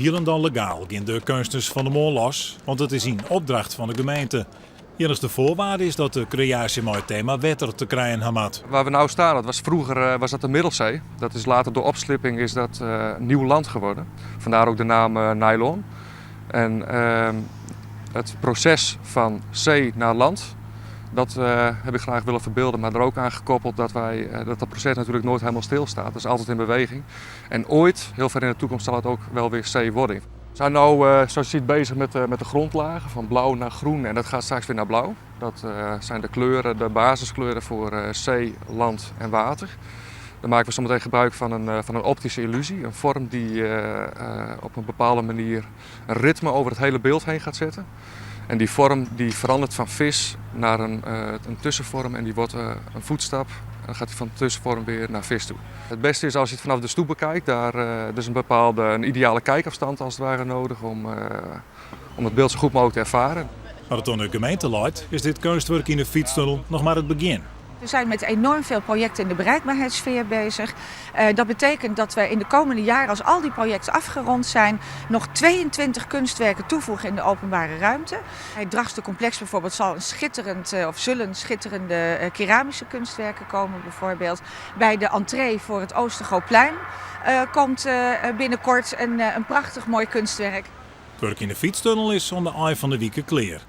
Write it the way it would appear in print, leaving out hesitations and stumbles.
Hier en dan legaal gaan de kunsters van de mol los, want het is in opdracht van de gemeente. Enigste voorwaarde is dat de creatie met het thema wetter te krijgen hamat. Waar we nou staan, dat was vroeger was dat de Middelzee. Dat is later door opslipping is dat nieuw land geworden. Vandaar ook de naam nylon. En het proces van zee naar land, dat heb ik graag willen verbeelden, maar er ook aan gekoppeld dat proces natuurlijk nooit helemaal stilstaat. Dat is altijd in beweging. En ooit, heel ver in de toekomst, zal het ook wel weer zee worden. We zijn nu, zoals je ziet, bezig met de grondlagen, van blauw naar groen en dat gaat straks weer naar blauw. Dat zijn de kleuren, de basiskleuren voor zee, land en water. Dan maken we zometeen gebruik van een optische illusie, een vorm die op een bepaalde manier een ritme over het hele beeld heen gaat zetten. En die vorm die verandert van vis naar een tussenvorm en die wordt een voetstap. Dan gaat hij van tussenvorm weer naar vis toe. Het beste is als je het vanaf de stoep bekijkt. Daar is een ideale kijkafstand als het ware nodig om het beeld zo goed mogelijk te ervaren. Maar het aan de gemeente leidt, is dit kunstwerk in de fietstunnel nog maar het begin. We zijn met enorm veel projecten in de bereikbaarheidssfeer bezig. Dat betekent dat we in de komende jaren, als al die projecten afgerond zijn, nog 22 kunstwerken toevoegen in de openbare ruimte. Het Drachtstercomplex bijvoorbeeld zullen schitterende keramische kunstwerken komen bijvoorbeeld. Bij de entree voor het Oostergoopplein komt binnenkort een prachtig mooi kunstwerk. Het werk in de fietstunnel is om de eye van de wieken kleer.